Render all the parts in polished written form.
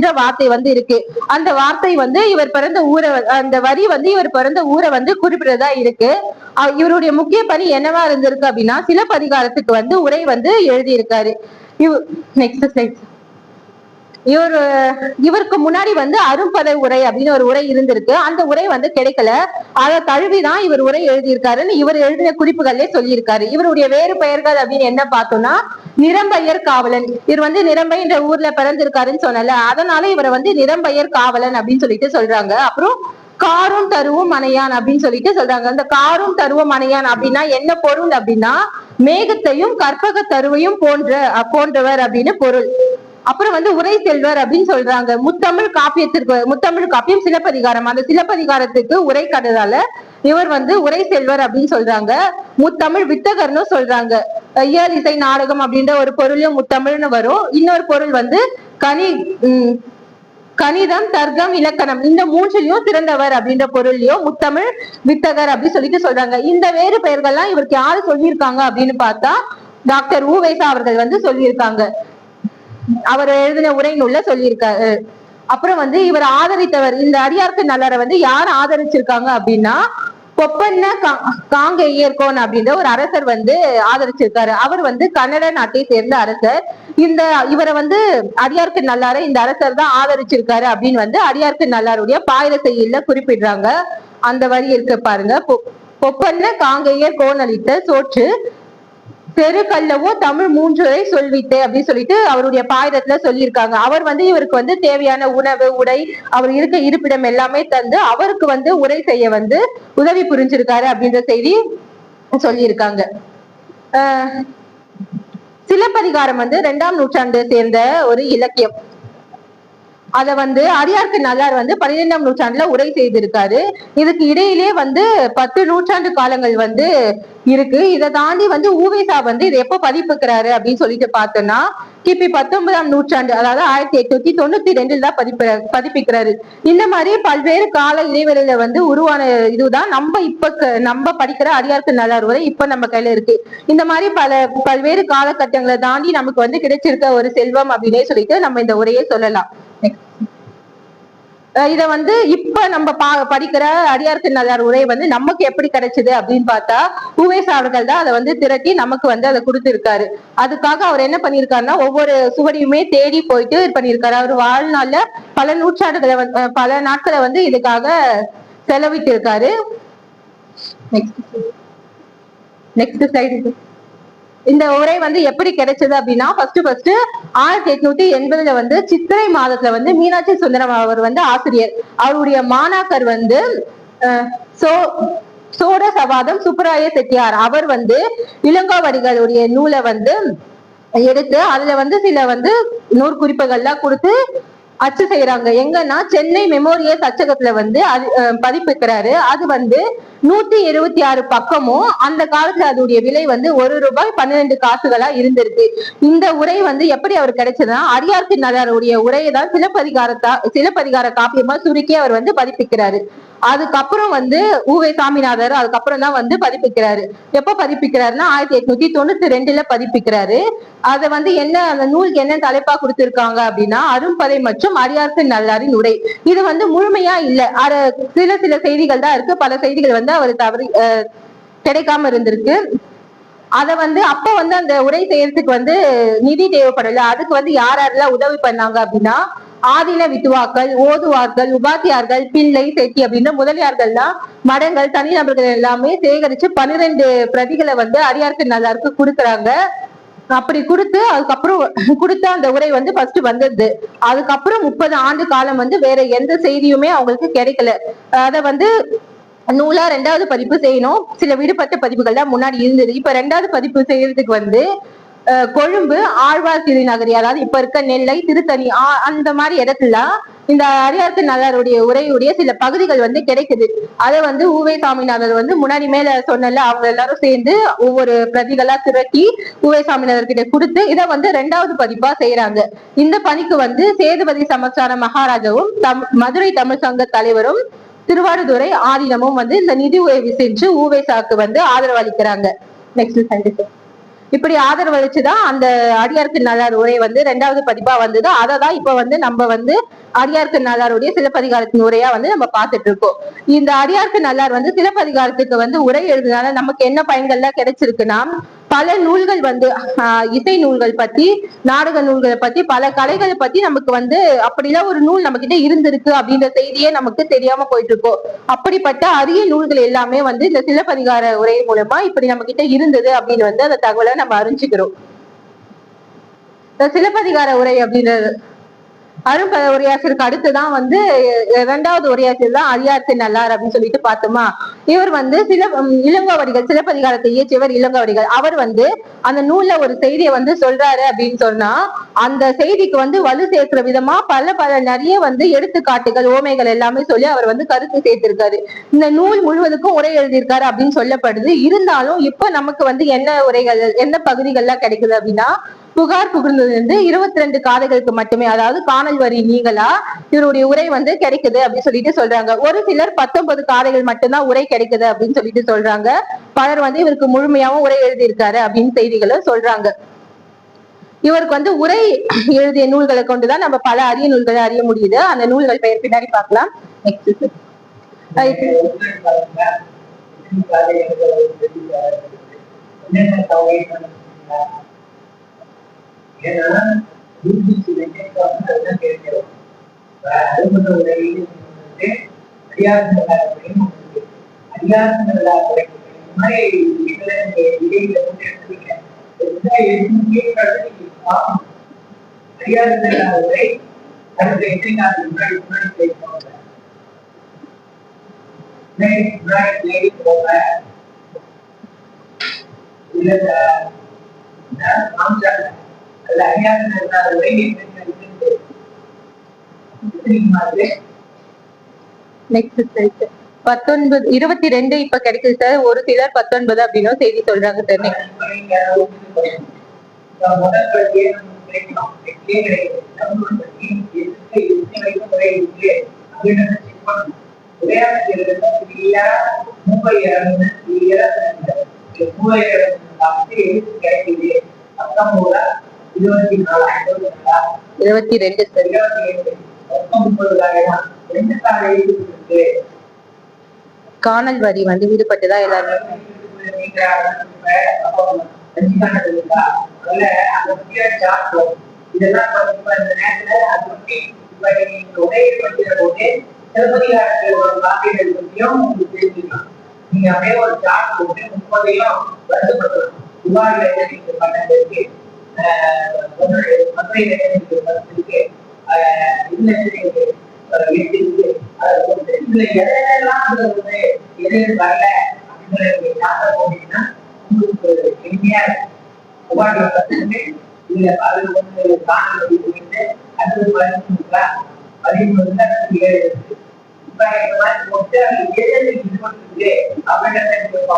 அப்படின்ற வார்த்தை வந்து இருக்கு. அந்த வார்த்தை வந்து இவர் பிறந்த ஊரை, அந்த வரி வந்து இவர் பிறந்த ஊரை வந்து குறிப்பிடுறதா இருக்கு. இவருடைய முக்கிய பணி என்னவா இருந்திருக்கு அப்படின்னா சிலப்பதிகாரத்துக்கு வந்து உரை வந்து எழுதியிருக்காரு. Next slide. இவருக்கு முன்னாடி வந்து அரும்படை உரை அப்படின்னு ஒரு உரை இருந்திருக்கு. அந்த உரை வந்து கிடைக்கல. அதை தழுவிதான் இவர் உரை எழுதியிருக்காருன்னு இவர் எழுதின குறிப்புகளே சொல்லியிருக்காரு. இவருடைய வேறு பெயர்கள் அப்படின்னு என்ன பார்த்தோம்னா நிரம்பையர் காவலன். இவர் வந்து நிரம்பைன்ற ஊர்ல பிறந்திருக்காருன்னு சொன்னல, அதனால இவரை வந்து நிரம்பையர் காவலன் அப்படின்னு சொல்லிட்டு சொல்றாங்க. அப்புறம் காரும் தருவும் அணையான் அப்படின்னு சொல்லிட்டு சொல்றாங்க. அந்த காரும் தருவும் அணையான் அப்படின்னா என்ன பொருள் அப்படின்னா மேகத்தையும் கற்பக தருவையும் போன்றவர் அப்படின்னு பொருள். அப்புறம் வந்து உரை செல்வர் அப்படின்னு சொல்றாங்க. முத்தமிழ் காப்பியம் சிலப்பதிகாரம். அந்த சிலப்பதிகாரத்துக்கு உரை கட்டதால இவர் வந்து உரை செல்வர் அப்படின்னு சொல்றாங்க. முத்தமிழ் வித்தகர்னு சொல்றாங்க. இயல் இசை நாடகம் அப்படின்ற ஒரு பொருளும் முத்தமிழ்னு வரும். இன்னொரு பொருள் வந்து கணிதம் தர்க்கம் இலக்கணம் இந்த மூன்றிலையும் சிறந்தவர் அப்படின்ற பொருளையும் முத்தமிழ் வித்தகர் அப்படின்னு சொல்லிட்டு சொல்றாங்க. இந்த வேறு பெயர்கள்லாம் இவருக்கு யாரு சொல்லியிருக்காங்க அப்படின்னு பார்த்தா டாக்டர் உ.வே.சா அவர்கள் வந்து சொல்லியிருக்காங்க. அவர் எழுதின உரை நூல்ல சொல்லியிருக்காரு. அப்புறம் வந்து இவர் ஆதரித்தவர், இந்த அடியார்க்கு நல்லாரை வந்து யார் ஆதரிச்சிருக்காங்க அப்படின்னா பொப்பண்ண காங்கேயர்கோன் அப்படின்ற ஒரு அரசர் வந்து ஆதரிச்சிருக்காரு. அவர் வந்து கன்னட நாட்டை சேர்ந்த அரசர். இவரை வந்து அடியார்க்கு நல்லாரை இந்த அரசர் தான் ஆதரிச்சிருக்காரு அப்படின்னு வந்து அடியார்க்கு நல்லாருடைய பாயிர செய்யுள்ல குறிப்பிடுறாங்க. அந்த வரி இருக்கு பாருங்க. பொப்பண்ண காங்கேயர் கோன் அளித்த சோற்று பெருக்கல்லவோ தமிழ் மூன்றுரை சொல்வித்தே அப்படின்னு சொல்லிட்டு அவருடைய பாயிரத்துல சொல்லியிருக்காங்க. அவர் வந்து இவருக்கு வந்து தேவையான உணவு உடை அவர் இருக்க இருப்பிடம் எல்லாமே தந்து அவருக்கு வந்து உரை செய்ய வந்து உதவி புரிஞ்சிருக்காரு அப்படின்ற செய்தி சொல்லியிருக்காங்க. சிலப்பதிகாரம் வந்து 2ஆம் நூற்றாண்டு சேர்ந்த ஒரு இலக்கியம். அத வந்து அடியார்க்கு நல்லார் வந்து 12ஆம் நூற்றாண்டுல உரை செய்திருக்காரு. இதுக்கு இடையிலே வந்து 10 நூற்றாண்டு காலங்கள் வந்து இருக்கு. இதை தாண்டி வந்து உ.வே.சா வந்து இதை எப்ப பதிப்புக்கிறாரு அப்படின்னு சொல்லிட்டு பார்த்தோம்னா கிபி 19ஆம் நூற்றாண்டு, அதாவது 1892 தான் பதிப்பிக்கிறாரு. இந்த மாதிரி பல்வேறு கால இடைவெளியில வந்து உருவான இதுதான் நம்ம படிக்கிற அடியார்க்கு நல்லார் உரை இப்ப நம்ம கையில இருக்கு. இந்த மாதிரி பல்வேறு காலகட்டங்களை தாண்டி நமக்கு வந்து கிடைச்சிருக்க ஒரு செல்வம் அப்படின்னே சொல்லிட்டு நம்ம இந்த உரையை சொல்லலாம். இத வந்து இப்ப நம்ம படிக்கிற அடியார்க்கு நல்லார் உரை வந்து நமக்கு எப்படி கிடைச்சது அப்படின்னு பார்த்தா உ.வே.சா அவர்கள் தான் அதை வந்து திரட்டி நமக்கு வந்து அதை கொடுத்திருக்காரு. அதுக்காக அவர் என்ன பண்ணிருக்காருன்னா ஒவ்வொரு சுவடியுமே தேடி போயிட்டு பண்ணிருக்காரு. அவர் வாழ்நாள்ல பல நாட்களை வந்து இதுக்காக செலவிட்டு இருக்காரு. Next slide. இந்த உரை வந்து எப்படி கிடைச்சது அப்படின்னா ஃபர்ஸ்ட் 1880 வந்து சித்திரை மாதத்துல வந்து மீனாட்சி சுந்தரம் அவர் வந்து ஆசிரியர். அவருடைய மாணாக்கர் வந்து சோட சவாதம் சுப்பராய செட்டியார். அவர் வந்து இளங்கோவடிகளுடைய நூலை வந்து எடுத்து அதுல வந்து சில வந்து நூற்குறிப்புகள்லாம் கொடுத்து அச்சு செய்யறாங்க. எங்கன்னா சென்னை மெமோரியல் அச்சகத்துல வந்து பதிப்பிக்கிறாரு. அது வந்து 126 பக்கமும் அந்த காலத்துல அதோடைய விலை வந்து ₹1 12 இருந்திருக்கு. இந்த உரை வந்து எப்படி அவர் கிடைச்சதுன்னா அடியார்க்கு நல்லாருடைய உரையை தான் சிலப்பதிகார காப்பியமா சுருக்கி அவர் வந்து பதிப்பிக்கிறாரு. அதுக்கப்புறம் வந்து உ.வே. சாமிநாதர் அதுக்கப்புறம் தான் வந்து பதிப்பிக்கிறாரு. எப்ப பதிப்பிக்கிறாருன்னா 1892 பதிப்பிக்கிறாரு. அதை வந்து அந்த நூலுக்கு என்ன தலைப்பா கொடுத்திருக்காங்க அப்படின்னா அரும்படை மற்றும் அடியார்க்கு நல்லாரின் உரை. இது வந்து முழுமையா இல்ல, சில செய்திகள் தான் இருக்கு. பல செய்திகள் வந்து அவர் கிடைக்காம இருந்திருக்கு. அத வந்து அப்ப வந்து அந்த உரை செய்யறதுக்கு வந்து நிதி தேவைப்படல. அதுக்கு வந்து யாரெல்லாம் உதவி பண்ணாங்க அப்படின்னா ஆதீன வித்துவாக்கள், ஓதுவார்கள், உபாத்தியார்கள், பிள்ளை செட்டி அப்படின்ற முதலியார்கள்லாம் மடங்கள் தனிநபர்கள் எல்லாமே சேகரிச்சு 12 பிரதிகளை வந்து அடியார்க்கு நல்லாருக்கு கொடுக்குறாங்க. அப்படி கொடுத்து அதுக்கப்புறம் கொடுத்த அந்த உரை வந்து ஃபர்ஸ்ட் வந்தது. அதுக்கப்புறம் 30 ஆண்டு காலம் வந்து வேற எந்த செய்தியுமே அவங்களுக்கு கிடைக்கல. அத வந்து நூலா 2வது பதிப்பு செய்யணும். சில விடுபட்ட பதிப்புகள் தான் முன்னாடி இருந்தது. இப்ப 2வது பதிப்பு செய்யறதுக்கு வந்து கொழும்பு, ஆழ்வார் திருநகரி, அதாவது இப்ப இருக்க நெல்லை, திருத்தணி அந்த மாதிரி இடத்துல இந்த அடியார்க்கு நல்லாருடைய உரையுடைய சில பகுதிகள் வந்து கிடைக்குது. அதை வந்து உ.வே. சாமிநாதர் வந்து முன்னாடி மேல சொன்னல அவங்க எல்லாரும் சேர்ந்து ஒவ்வொரு பிரதிகளா திரட்டி உ.வே. சாமிநாதர் கிட்ட கொடுத்து இதை வந்து 2வது பதிப்பா செய்யறாங்க. இந்த பணிக்கு வந்து சேதுபதி சமஸ்தான மகாராஜாவும் மதுரை தமிழ் சங்க தலைவரும் திருவாரூதுறை ஆதீனமும் வந்து இந்த நிதி உதவி செஞ்சு உ.வே.சாக்கு வந்து ஆதரவு அளிக்கிறாங்க. Next slide. இப்படி ஆதரவளிச்சுதான் அந்த அடியார்க்கு நல்லார் உரை வந்து 2வது பதிப்பா வந்தது. அததான் இப்ப வந்து நம்ம வந்து அடியார்க்கு நல்லாருடைய சிலப்பதிகாரத்தின் உரையா வந்து நம்ம பார்த்துட்டு இருக்கோம். இந்த அடியார்க்கு நல்லார் வந்து சிலப்பதிகாரத்துக்கு வந்து உரை எழுதுனால நமக்கு என்ன பயன்கள்லாம் கிடைச்சிருக்குன்னா, பல நூல்கள் வந்து இசை நூல்கள் பத்தி, நாடக நூல்களை பத்தி, பல கலைகளை பத்தி நமக்கு வந்து அப்படிலாம் ஒரு நூல் நம்ம கிட்ட இருந்திருக்கு அப்படின்ற செய்தியே நமக்கு தெரியாம போயிட்டு இருக்கோம். அப்படிப்பட்ட அரிய நூல்கள் எல்லாமே வந்து இந்த சிலப்பதிகார உரை மூலமா இப்படி நம்ம கிட்ட இருந்தது அப்படின்னு வந்து அந்த தகவலை நம்ம அறிஞ்சுக்கிறோம். இந்த சிலப்பதிகார உரை அப்படின்றது அரும்பத உரையாசிரியருக்கு அடுத்துதான் வந்து 2வது உரையாசிரியர் தான் அடியார்க்கு நல்லார் அப்படின்னு சொல்லிட்டு பார்த்தோமா. இவர் வந்து இளங்கோவடிகள் சிலப்பதிகாரத்தை இயற்றியவர் இளங்கோவடிகள். அவர் வந்து அந்த நூல்ல ஒரு செய்தியை வந்து சொல்றாரு அப்படின்னு சொன்னா அந்த செய்திக்கு வந்து வலு சேர்க்கிற விதமா பல நிறைய வந்து எடுத்துக்காட்டுகள் ஓமைகள் எல்லாமே சொல்லி அவர் வந்து கருத்து சேர்த்திருக்காரு. இந்த நூல் முழுவதுக்கும் உரை எழுதியிருக்காரு அப்படின்னு சொல்லப்படுது. இருந்தாலும் இப்ப நமக்கு வந்து என்ன உரைகள் என்ன பகுதிகள்லாம் கிடைக்குது அப்படின்னா, புகார் புகுந்தது வந்து 22 காதைகளுக்கு மட்டுமே, அதாவது காணல் வரி நீங்களா இவருடைய உரை வந்து கிடைக்குது அப்படின்னு சொல்லிட்டு சொல்றாங்க. ஒரு சிலர் 19 காதைகள் மட்டும்தான் உரை கிடைக்குது அப்படின்னு சொல்லிட்டு சொல்றாங்க. பலர் வந்து இவருக்கு முழுமையாவும் உரை எழுதியிருக்காரு அப்படின்னு செய்திகளை சொல்றாங்க. இவருக்கு வந்து உரை எழுதிய நூல்களை கொண்டுதான் நம்ம பல அரிய நூல்களை அறிய முடியுது. அந்த நூல்கள் பெயர் பின்னாடி பார்க்கலாம். ஏன்னா கேட்கிறோம் அருமத உரையில் அடியார்க்கு நெக்ஸ்ட் 22 இப்ப கிடைக்குது சார். ஒரு சிலர் 19 அப்படின்னு செய்தி சொல்றாங்க சார். காணல் வரி வந்து விடுபட்டுதான் எல்லாருமே நீங்க அப்படியே ஒரு சார்ட் போட்டு 30ஐயும் வருஷப்படுத்தலாம். துபாயில பண்ணதுக்கு மதுரையில இருக்கு இதுல இதுல எதெல்லாம் எது வரல அப்படிங்கிற சார்ட்டை போட்டீங்கன்னா உங்களுக்கு எளிமையா துபாயில கத்துக்கிட்டு இதுல அது வந்து காணொலி போயிட்டு அடுத்தது 13 இருக்கு. இப்ப இந்த மாதிரி போட்டு அது எது இது அப்படின்றத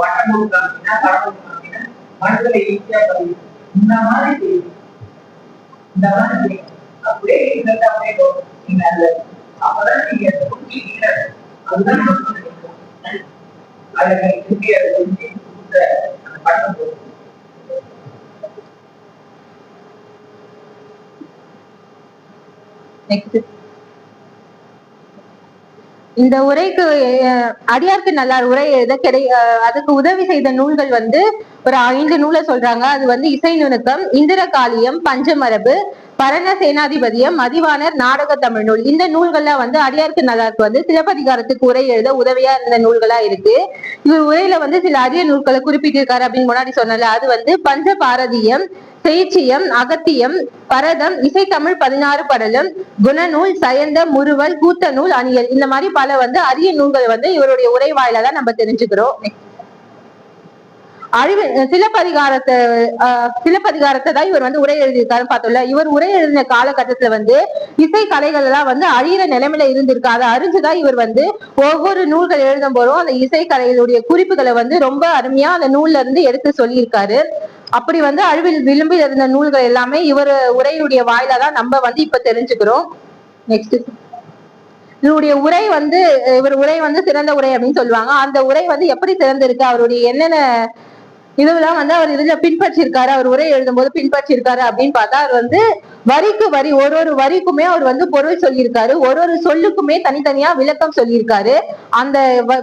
வட்டம் கொடுத்தாங்கன்னா படம் கொடுத்தாங்கன்னா மனசுல ஈஸியா பதிவு. இந்த மாதிரி அப்படியே அப்படியே நீங்க அந்த அப்பதான் நீங்க அதுதான் அதை திருப்பி அதை செஞ்சு அந்த படம் போகும். இந்த உரைக்கு அடியார்க்கு நல்லார் உரை எழுத அதுக்கு உதவி செய்த நூல்கள் வந்து ஒரு 5 நூலை சொல்றாங்க. அது வந்து இசை நுணுக்கம், இந்திரகாளியம், பஞ்சமரபு, பரண சேனாதிபதியம், மதிவாணர், நாடக தமிழ் நூல். இந்த நூல்கள்லாம் வந்து அடியார்க்கு நல்லாருக்கு வந்து சிலப்பதிகாரத்துக்கு உரை எழுத உதவியா இருந்த நூல்களா இருக்கு. இவர் உரையில வந்து சில அரிய நூல்களை குறிப்பிட்டிருக்காரு அப்படின்னு முன்னாடி சொன்னல. அது வந்து பஞ்ச பாரதியம், செய்ச்சியம், அகத்தியம், பரதம், இசைத்தமிழ் 16 படலம், குணநூல், சயந்த, முறுவல், கூத்த நூல், அணியல், இந்த மாதிரி பல வந்து அரிய நூல்கள் வந்து இவருடைய உரை வாயில தான் நம்ம தெரிஞ்சுக்கிறோம். சிலப்பதிகாரத்தை தான் இவர் வந்து உரை எழுதியிருக்காருன்னு பார்த்தோம்ல. இவர் உரை எழுதின காலகட்டத்துல வந்து இசை கலைகள் எல்லாம் வந்து அழியிற நிலைமையில இருந்திருக்கு. அதை அறிஞ்சுதான் இவர் வந்து ஒவ்வொரு நூல்கள் எழுதும் போதும் அந்த இசை கலைகளுடைய குறிப்புகளை வந்து ரொம்ப அருமையா அந்த நூல்ல இருந்து எடுத்து சொல்லியிருக்காரு. அப்படி வந்து அழிவில் விளிம்பில் இருந்த நூல்கள் எல்லாமே இவர் உரையுடைய வாயில தான் நம்ம வந்து இப்ப தெரிஞ்சுக்கிறோம். நெக்ஸ்ட் இவருடைய உரை வந்து இவர் உரை வந்து சிறந்த உரை அப்படின்னு சொல்லுவாங்க. அந்த உரை வந்து எப்படி சிறந்திருக்கு, அவருடைய என்னென்ன இதெல்லாம் வந்து அவர் இதுல பின்பற்றிருக்காரு, அவர் உரை எழுதும் போது பின்பற்றிருக்காரு அப்படின்னு பார்த்தா அவர் வந்து வரிக்கு வரி ஒரு ஒரு வரிக்குமே அவர் வந்து பொருள் சொல்லியிருக்காரு, ஒரு ஒரு சொல்லுக்குமே தனித்தனியா விளக்கம் சொல்லியிருக்காரு. அந்த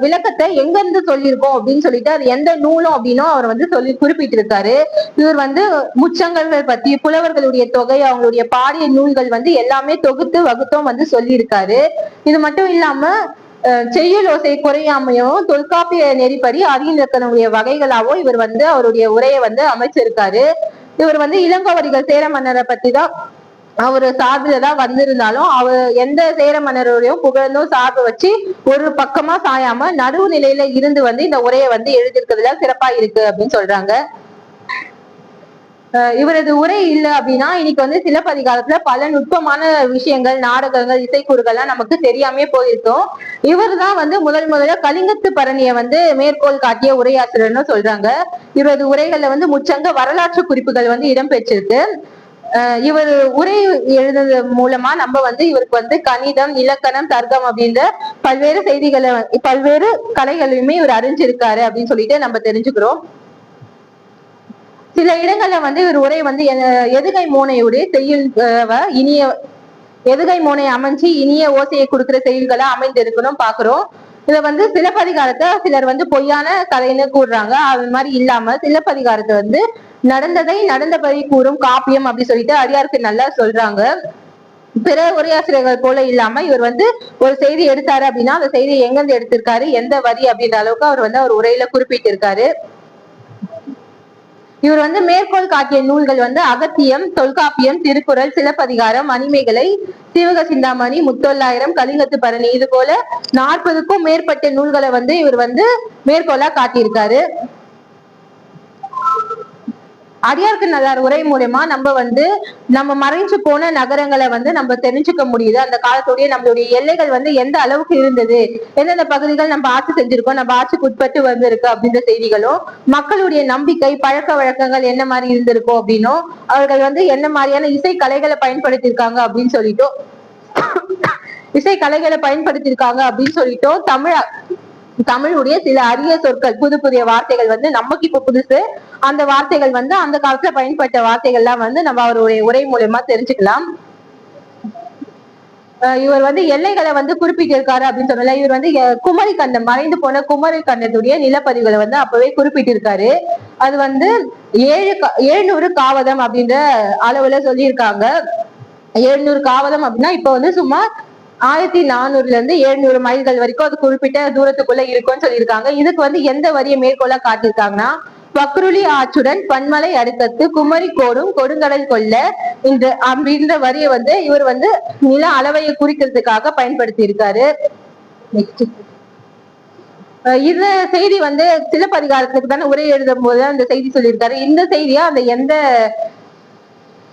விளக்கத்தை எங்க இருந்து சொல்லியிருக்கோம் அப்படின்னு சொல்லிட்டு அது எந்த நூலும் அப்படின்னும் அவர் வந்து சொல்லி குறிப்பிட்டிருக்காரு. இவர் வந்து முச்சங்கங்கள் பத்தி, புலவர்களுடைய தொகை, அவங்களுடைய பாடிய நூல்கள் வந்து எல்லாமே தொகுத்து வகுத்தும் வந்து சொல்லியிருக்காரு. இது மட்டும் இல்லாம செய்யுள் ஓசை குறையாமையும் தொல்காப்பிய நெறிப்படி அறிஞர்களுடைய வகைகளாகவும் இவர் வந்து அவருடைய உரையை வந்து அமைச்சிருக்காரு. இவர் வந்து இளங்கோவடிகள் சேர மன்னரை பத்தி தான் அவரு சார்பில்தான் வந்திருந்தாலும் அவர் எந்த சேர மன்னருடையும் புகழ்ந்தும் சார்பு வச்சு ஒரு பக்கமா சாயாம நடுவு நிலையில இருந்து வந்து இந்த உரையை வந்து எழுதியிருக்கிறதுல சிறப்பா இருக்கு அப்படின்னு சொல்றாங்க. இவரது உரை இல்லை அப்படின்னா இன்னைக்கு வந்து சிலப்பதிகாரத்துல பல நுட்பமான விஷயங்கள், நாடகங்கள், இசைக்கூறுகள்லாம் நமக்கு தெரியாமே போயிருக்கோம். இவர் தான் வந்து முதல்ல கலிங்கத்து பரணியை வந்து மேற்கோள் காட்டிய உரையாசிரியர்னு சொல்றாங்க. இவரது உரைகள்ல வந்து முச்சங்க வரலாற்று குறிப்புகள் வந்து இடம்பெற்றிருக்கு. இவர் உரை எழுதுறது மூலமா நம்ம வந்து இவருக்கு வந்து கணிதம், இலக்கணம், தர்க்கம் அப்படின்ற பல்வேறு செய்திகளை, பல்வேறு கலைகளையுமே இவர் அறிஞ்சிருக்காரு அப்படின்னு சொல்லிட்டு நம்ம தெரிஞ்சுக்கிறோம். சில இடங்கள்ல வந்து இவர் உரை வந்து எதுகை மோனையுடைய செய்யுள் இனிய எதுகை மோனை அமைஞ்சு இனிய ஓசையை கொடுக்கிற செயல்களா அமைந்திருக்கணும் பாக்குறோம். இத வந்து சிலப்பதிகாரத்தை சிலர் வந்து பொய்யான கதைன்னு கூறுறாங்க. அது மாதிரி இல்லாம சிலப்பதிகாரத்தை வந்து நடந்ததை நடந்தபடி கூறும் காப்பியம் அப்படி சொல்லிட்டு அடியாருக்கு நல்லா சொல்றாங்க. பிற உரையாசிரியர்கள் போல இல்லாம இவர் வந்து ஒரு செய்தி எடுத்தாரு அப்படின்னா அந்த செய்தியை எங்கிருந்து எடுத்திருக்காரு, எந்த வரி அப்படின்ற அளவுக்கு அவர் வந்து அவர் உரையில குறிப்பிட்டிருக்காரு. இவர் வந்து மேற்கோள் காட்டிய நூல்கள் வந்து அகத்தியம், தொல்காப்பியம், திருக்குறள், சிலப்பதிகாரம், மணிமேகலை, சீவக சிந்தாமணி, முத்தொள்ளாயிரம், கலிங்கத்து பரணி, இது போல 40க்கும் மேற்பட்ட நூல்களை வந்து இவர் வந்து மேற்கோளா காட்டியிருக்காரு. அடியாருக்கு நல்லார் உரை மூலமா நம்ம மறைஞ்சு போன நகரங்களை வந்து நம்ம தெரிஞ்சுக்க முடியுது. அந்த காலத்துடைய நம்மளுடைய எல்லைகள் வந்து எந்த அளவுக்கு இருந்தது, எந்தெந்த பகுதிகள் நம்ம ஆட்சி செஞ்சிருக்கோம், நம்ம ஆட்சிக்கு உட்பட்டு வந்திருக்கு அப்படின்ற செய்திகளும், மக்களுடைய நம்பிக்கை, பழக்க வழக்கங்கள் என்ன மாதிரி இருந்திருக்கும் அப்படின்னும், அவர்கள் வந்து என்ன மாதிரியான இசை கலைகளை பயன்படுத்தியிருக்காங்க அப்படின்னு சொல்லிட்டோம் தமிழுடைய சில அரிய சொற்கள், புது புதிய வார்த்தைகள் வந்து நமக்கு இப்ப புதுசு. அந்த வார்த்தைகள் வந்து அந்த காலத்துல பயன்பட்ட வார்த்தைகள்லாம் வந்து நம்ம அவருடைய உரை மூலமா தெரிஞ்சுக்கலாம். இவர் வந்து எல்லைகளை வந்து குறிப்பிட்டிருக்காரு அப்படின்னு சொல்லல. இவர் வந்து குமரி கண்டம், மறைந்து போன குமரி கண்டத்துடைய நிலப்பதிவுகளை வந்து அப்பவே குறிப்பிட்டிருக்காரு. அது வந்து 700 காவதம் அப்படின்ற அளவுல சொல்லியிருக்காங்க. 700 காவதம் அப்படின்னா இப்ப வந்து சுமார் 1400 இருந்து 700 மைல்கள் வரைக்கும் அது குறிப்பிட்ட தூரத்துக்குள்ள இருக்கும்னு சொல்லியிருக்காங்க. இதுக்கு வந்து எந்த வரியை மேற்கோளா காட்டியிருக்காங்கன்னா, பக்ருளி ஆற்றுடன் பன்மலை அடுக்கத்து குமரி கோடும் கொடுங்கடல் கொள்ள அப்படின்ற வரியை வந்து இவர் வந்து நில அளவையை குறிக்கிறதுக்காக பயன்படுத்தி இருக்காரு. இந்த செய்தி வந்து சிலப்பதிகாரத்துக்கு தானே உரை எழுதும் போது அந்த செய்தி சொல்லியிருக்காரு. இந்த செய்தியா அந்த எந்த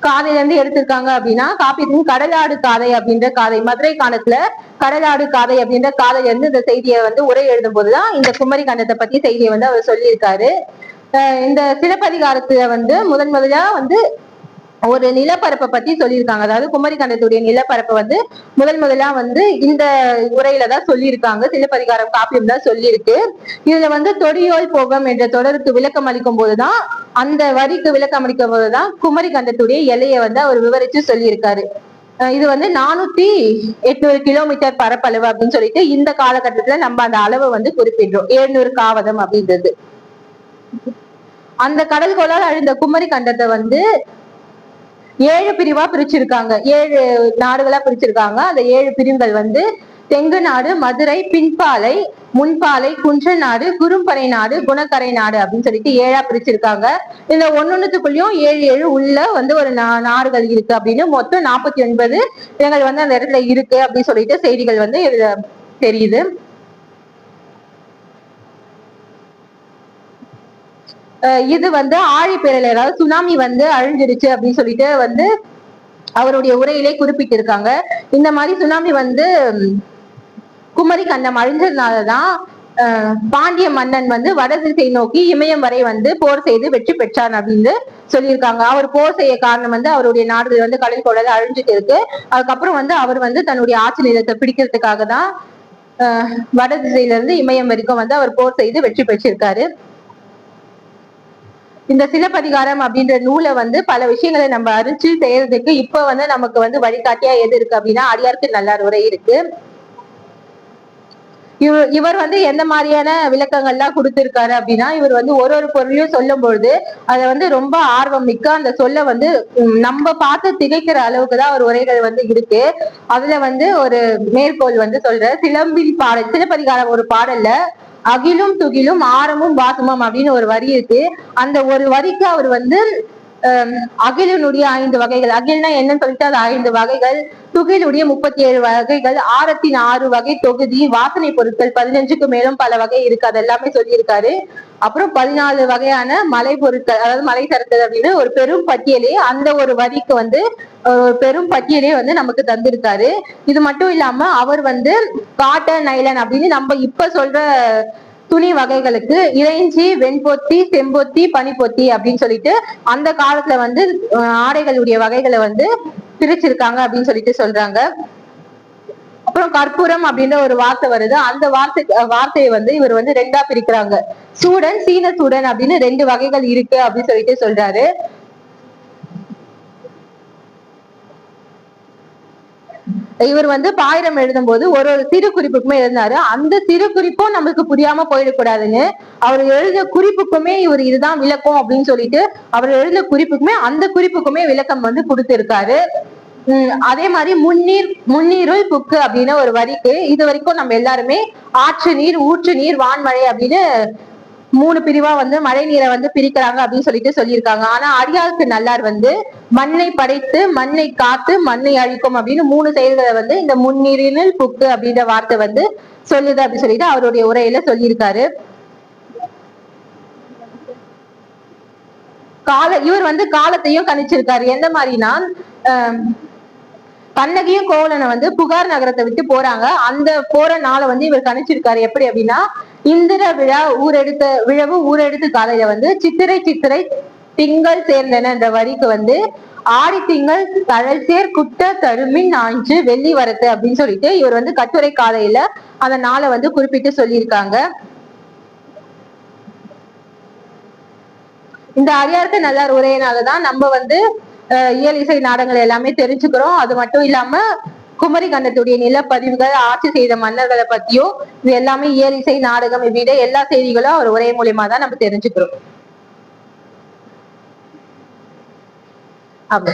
காதையில இருந்து எடுத்திருக்காங்க அப்படின்னா, காப்பியத்தின் கடலாடு காதை அப்படின்ற காதை, மதுரை காணத்துல கடலாடு காதை அப்படின்ற காதையில இருந்து இந்த செய்தியை வந்து உரை எழுதும் போதுதான் இந்த குமரி கண்டத்தை பத்தி செய்தியை வந்து அவர் சொல்லியிருக்காரு. இந்த சிலப்பதிகாரத்துல வந்து முதலா வந்து ஒரு நிலப்பரப்பை பத்தி சொல்லியிருக்காங்க. அதாவது குமரி கண்டத்துடைய நிலப்பரப்பை வந்து முதலா வந்து இந்த உரையில தான் சொல்லியிருக்காங்க. சிலப்பதிகாரம் காப்பியம் தான் சொல்லியிருக்கு. இதுல வந்து தொடியோல் போகம் என்ற தொடருக்கு விளக்கம் அளிக்கும் போதுதான், அந்த வரிக்கு விளக்கம் அளிக்கும் போதுதான் குமரி கண்டத்துடைய எல்லையை வந்து அவர் விவரிச்சு சொல்லியிருக்காரு. இது வந்து 400-800 கிலோமீட்டர் பரப்பளவு அப்படின்னு சொல்லிட்டு இந்த காலகட்டத்துல நம்ம அந்த அளவை வந்து குறிப்பிடுறோம். 700 காவதம் அப்படின்றது. அந்த கடல் கோளால் அழிந்த குமரி கண்டத்தை வந்து 7 பிரிவா பிரிச்சிருக்காங்க. 7 நாடுகளா பிரிச்சிருக்காங்க. அந்த 7 பிரிவுகள் வந்து தெங்கு நாடு, மதுரை, பின்பாலை, முன்பாலை, குன்ற நாடு, குறும்பறை நாடு, குணக்கரை நாடு அப்படின்னு சொல்லிட்டு 7ஆ பிரிச்சிருக்காங்க. இந்த ஒன்னொன்னுக்குள்ளயும் 7 உள்ள வந்து ஒரு நாடுகள் இருக்கு அப்படின்னு மொத்தம் 49 இடங்கள் வந்து அந்த இடத்துல இருக்கு அப்படின்னு சொல்லிட்டு செய்திகள் வந்து தெரியுது. இது வந்து ஆழிப்பேரலை, அதாவது சுனாமி வந்து அழிஞ்சிருச்சு அப்படின்னு சொல்லிட்டு வந்து அவருடைய உரையிலே குறிப்பிட்டிருக்காங்க. இந்த மாதிரி சுனாமி வந்து குமரி கண்டம் அழிஞ்சதுனாலதான் பாண்டிய மன்னன் வந்து வடதிசை நோக்கி இமயம் வரை வந்து போர் செய்து வெற்றி பெற்றான் அப்படின்னு சொல்லியிருக்காங்க. அவர் போர் செய்ய காரணம் வந்து அவருடைய நாடுகள் வந்து கடல் கொள்ளல அழிஞ்சிட்டு இருக்கு. அதுக்கப்புறம் வந்து அவர் வந்து தன்னுடைய ஆட்சி நிலத்தை பிடிக்கிறதுக்காக தான் வட திசையில இருந்து இமயம் வரைக்கும் வந்து அவர் போர் செய்து வெற்றி பெற்றிருக்காரு. இந்த சிலப்பதிகாரம் அப்படின்ற நூலை வந்து பல விஷயங்களை நம்ம அறிஞ்சு செய்யறதுக்கு இப்ப வந்து நமக்கு வந்து வழிகாட்டியா எது இருக்கு அப்படின்னா அடியார்க்கு நல்லார் உரை இருக்கு. இவர் வந்து எந்த மாதிரியான விளக்கங்கள்லாம் கொடுத்திருக்காரு அப்படின்னா, இவர் வந்து ஒரு ஒரு பொருளையும் சொல்லும் பொழுது அதை வந்து ரொம்ப ஆர்வம் மிக்க அந்த சொல்ல வந்து நம்ம பார்த்து திகைக்கிற அளவுக்கு தான் அவர் உரைகள் வந்து இருக்கு. அதுல வந்து ஒரு மேற்கோள் வந்து சொல்ற சிலம்பின் பாடல், சிலப்பதிகாரம் ஒரு பாடல்ல அகிலும் துகிலும் ஆரமும் வாசமும் அப்படின்னு ஒரு வரி இருக்கு. அந்த ஒரு வரிக்கு அவர் வந்து அகிலினுடைய 5 வகைகள், அகில்னா என்னன்னு சொல்லிட்டு அது 5 வகைகள், துகிலுடைய 37 வகைகள், ஆரத்தின் 6 வகை தொகுதி, வாசனை பொருட்கள் 15க்கு மேலும் பல வகை இருக்கு, அது எல்லாமே சொல்லியிருக்காரு. அப்புறம் 14 வகையான மலை பொருட்கள், அதாவது மலை சரக்குகள் அப்படின்னு ஒரு பெரும் பட்டியலே, அந்த ஒரு வரிக்கு வந்து பெரும் பட்டியலே வந்து நமக்கு தந்திருக்காரு. இது மட்டும் இல்லாம அவர் வந்து காட்டன் நைலன் அப்படின்னு நம்ம இப்ப சொல்ற துணி வகைகளுக்கு இறைஞ்சி, வெண்பொத்தி, செம்பொத்தி, பனிப்பொத்தி அப்படின்னு சொல்லிட்டு அந்த காலத்துல வந்து ஆடைகளுடைய வகைகளை வந்து பிரிச்சிருக்காங்க அப்படின்னு சொல்லிட்டு சொல்றாங்க. அப்புறம் கற்பூரம் அப்படின்ற ஒரு வார்த்தை வருது. அந்த வார்த்தையை வந்து இவர் வந்து 2ஆ பிரிக்கிறாங்க. சூடன், சீன சூடன் அப்படின்னு 2 வகைகள் இருக்கு அப்படின்னு சொல்லிட்டு சொல்றாரு. இவர் வந்து பாயிரம் எழுதும் போது ஒரு ஒரு சிறு குறிப்புக்குமே எழுதினாரு. அந்த சிறு குறிப்பும் நம்மளுக்கு புரியாம போயிடக்கூடாதுன்னு அவர் எழுதிய குறிப்புக்குமே இவர் இதுதான் விளக்கம் அப்படின்னு சொல்லிட்டு அவர் எழுதிய குறிப்புக்குமே அந்த குறிப்புக்குமே விளக்கம் வந்து கொடுத்திருக்காரு. அதே மாதிரி முன்னீருள் புக்கு அப்படின்னு ஒரு வரிக்கு இது வரைக்கும் நம்ம எல்லாருமே ஆற்று நீர், ஊற்று நீர், வான்மழை அப்படின்னு 3 பிரிவா வந்து மழை நீரை வந்து பிரிக்கிறாங்க அப்படின்னு சொல்லிட்டு சொல்லியிருக்காங்க. ஆனா அடியாருக்கு நல்லார் வந்து மண்ணை படைத்து, மண்ணை காத்து, மண்ணை அழிக்கும் அப்படின்னு 3 செயல்களை வந்து இந்த முன்னீரினில் புக்கு அப்படின்ற வார்த்தை வந்து சொல்லுது அப்படின்னு சொல்லிட்டு அவருடைய உரையில சொல்லியிருக்காரு. இவர் வந்து காலத்தையும் கணிச்சிருக்காரு. எந்த மாதிரினா கண்ணகியும் கோவலனை வந்து புகார் நகரத்தை விட்டு போறாங்க. அந்த போற நாளை வந்து இவர் கணிச்சிருக்காரு. எப்படி அப்படின்னா, இந்திர விழா விழவு ஊரெடுத்து காலையில வந்து சித்திரை திங்கள் சேர்ந்தன என்ற வரிக்கு வந்து ஆடி திங்கள் தழல் சேர் குட்ட தருமின் ஆஞ்சு வெள்ளி வரத்து அப்படின்னு சொல்லிட்டு இவர் வந்து கட்டுரை காலையில அந்த நாளை வந்து குறிப்பிட்டு சொல்லியிருக்காங்க. இந்த அடியாருக்கு நல்லார் உரையினாலதான் நம்ம வந்து இயல் இசை நாடகங்கள் எல்லாமே தெரிஞ்சுக்கிறோம். அது மட்டும் இல்லாம குமரி கண்டத்துடைய நிலப்பதிவுகள், ஆட்சி செய்த மன்னர்களை பத்தியும் இது எல்லாமே இயல் இசை நாடகம் இப்படி எல்லா செய்திகளும் அவர் உரை மூலியமா தான் நம்ம தெரிஞ்சுக்கிறோம். அப்படி